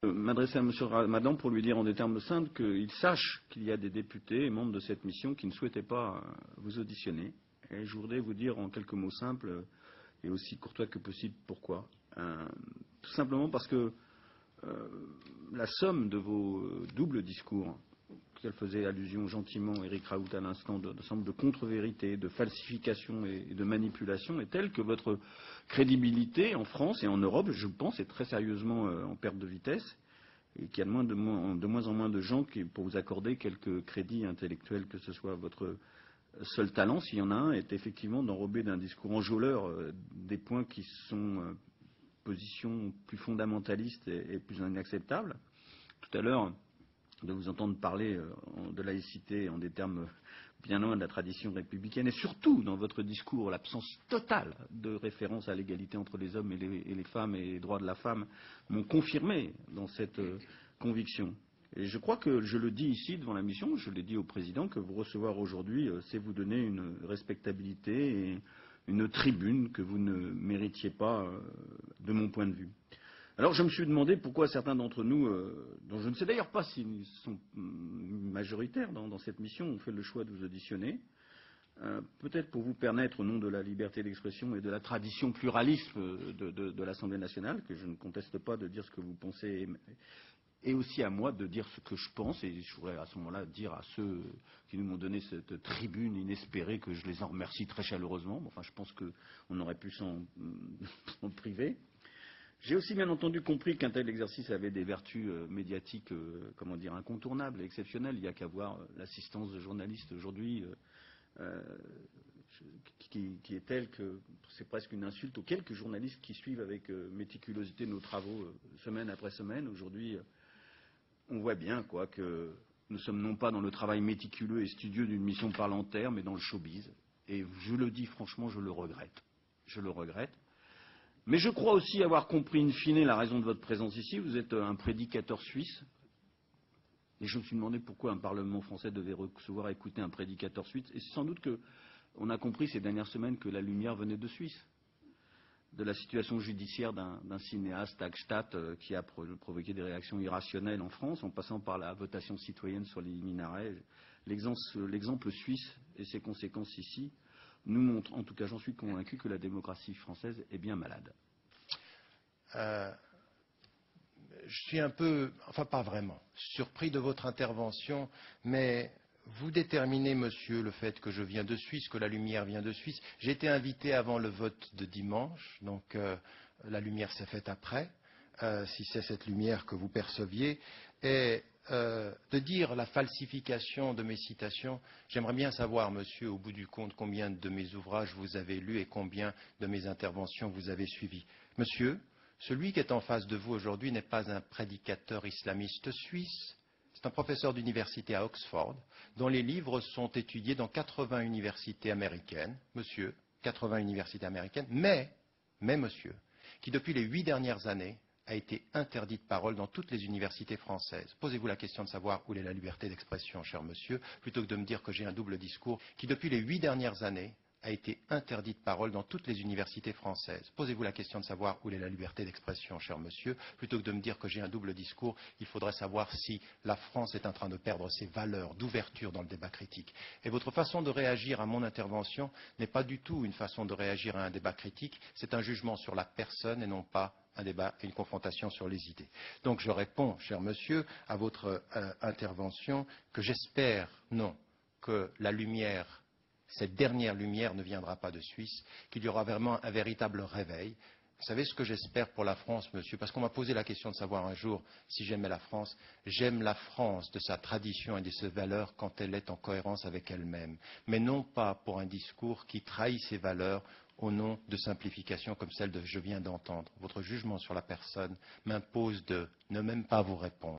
M'adresser à M. Ramadan pour lui dire en des termes simples qu'il sache qu'il y a des députés et membres de cette mission qui ne souhaitaient pas vous auditionner. Et je voudrais vous dire en quelques mots simples et aussi courtois que possible pourquoi. Tout simplement parce que la somme de vos doubles discours, auxquels faisait allusion gentiment Éric Raoult à l'instant, de somme de contre-vérité, de falsification et de manipulation est telle que votre crédibilité en France et en Europe, je pense, est très sérieusement en perte de vitesse et qu'il y a de moins en moins de gens pour vous accorder quelques crédits intellectuels, que ce soit votre seul talent, s'il y en a un, est effectivement d'enrober d'un discours enjôleur des points qui sont positions plus fondamentalistes et plus inacceptables. Tout à l'heure, de vous entendre parler de laïcité en des termes bien loin de la tradition républicaine, et surtout dans votre discours, l'absence totale de référence à l'égalité entre les hommes et les femmes et les droits de la femme m'ont confirmé dans cette conviction. Et je crois que je le dis ici devant la mission, je l'ai dit au président, que vous recevoir aujourd'hui, c'est vous donner une respectabilité et une tribune que vous ne méritiez pas de mon point de vue. Alors je me suis demandé pourquoi certains d'entre nous, dont je ne sais d'ailleurs pas s'ils sont majoritaires dans cette mission, ont fait le choix de vous auditionner. Peut-être pour vous permettre, au nom de la liberté d'expression et de la tradition pluraliste de l'Assemblée nationale, que je ne conteste pas, de dire ce que vous pensez, et aussi à moi de dire ce que je pense, et je voudrais à ce moment-là dire à ceux qui nous ont donné cette tribune inespérée que je les en remercie très chaleureusement. Enfin, je pense qu'on aurait pu s'en priver. J'ai aussi bien entendu compris qu'un tel exercice avait des vertus médiatiques, incontournables et exceptionnelles. Il n'y a qu'à voir l'assistance de journalistes aujourd'hui qui est telle que c'est presque une insulte aux quelques journalistes qui suivent avec méticulosité nos travaux semaine après semaine. Aujourd'hui, on voit bien que nous sommes non pas dans le travail méticuleux et studieux d'une mission parlementaire, mais dans le showbiz. Et je le dis franchement, je le regrette. Je le regrette. Mais je crois aussi avoir compris in fine la raison de votre présence ici. Vous êtes un prédicateur suisse. Et je me suis demandé pourquoi un Parlement français devait recevoir et écouter un prédicateur suisse. Et c'est sans doute qu'on a compris ces dernières semaines que la lumière venait de Suisse. De la situation judiciaire d'un cinéaste, Hagstatt, qui a provoqué des réactions irrationnelles en France, en passant par la votation citoyenne sur les minarets. L'exemple suisse et ses conséquences ici nous montre, en tout cas j'en suis convaincu, que la démocratie française est bien malade. Je suis un peu, enfin pas vraiment, surpris de votre intervention, mais vous déterminez, monsieur, le fait que je viens de Suisse, que la lumière vient de Suisse. J'ai été invité avant le vote de dimanche, donc la lumière s'est faite après, si c'est cette lumière que vous perceviez. Et de dire la falsification de mes citations, j'aimerais bien savoir, monsieur, au bout du compte, combien de mes ouvrages vous avez lus et combien de mes interventions vous avez suivies. Monsieur, celui qui est en face de vous aujourd'hui n'est pas un prédicateur islamiste suisse, c'est un professeur d'université à Oxford, dont les livres sont étudiés dans 80 universités américaines, monsieur, 80 universités américaines, mais monsieur, qui depuis les 8 dernières années a été interdit de parole dans toutes les universités françaises. Posez-vous la question de savoir où est la liberté d'expression, cher monsieur, plutôt que de me dire que j'ai un double discours, qui depuis les 8 dernières années a été interdit de parole dans toutes les universités françaises. Posez-vous la question de savoir où est la liberté d'expression, cher monsieur, plutôt que de me dire que j'ai un double discours. Il faudrait savoir si la France est en train de perdre ses valeurs d'ouverture dans le débat critique. Et votre façon de réagir à mon intervention n'est pas du tout une façon de réagir à un débat critique, c'est un jugement sur la personne et non pas un débat et une confrontation sur les idées. Donc je réponds, cher monsieur, à votre intervention que j'espère, non, que la lumière, cette dernière lumière ne viendra pas de Suisse, qu'il y aura vraiment un véritable réveil. Vous savez ce que j'espère pour la France, monsieur, parce qu'on m'a posé la question de savoir un jour si j'aimais la France. J'aime la France de sa tradition et de ses valeurs quand elle est en cohérence avec elle-même, mais non pas pour un discours qui trahit ses valeurs au nom de simplifications comme celle que je viens d'entendre. Votre jugement sur la personne m'impose de ne même pas vous répondre.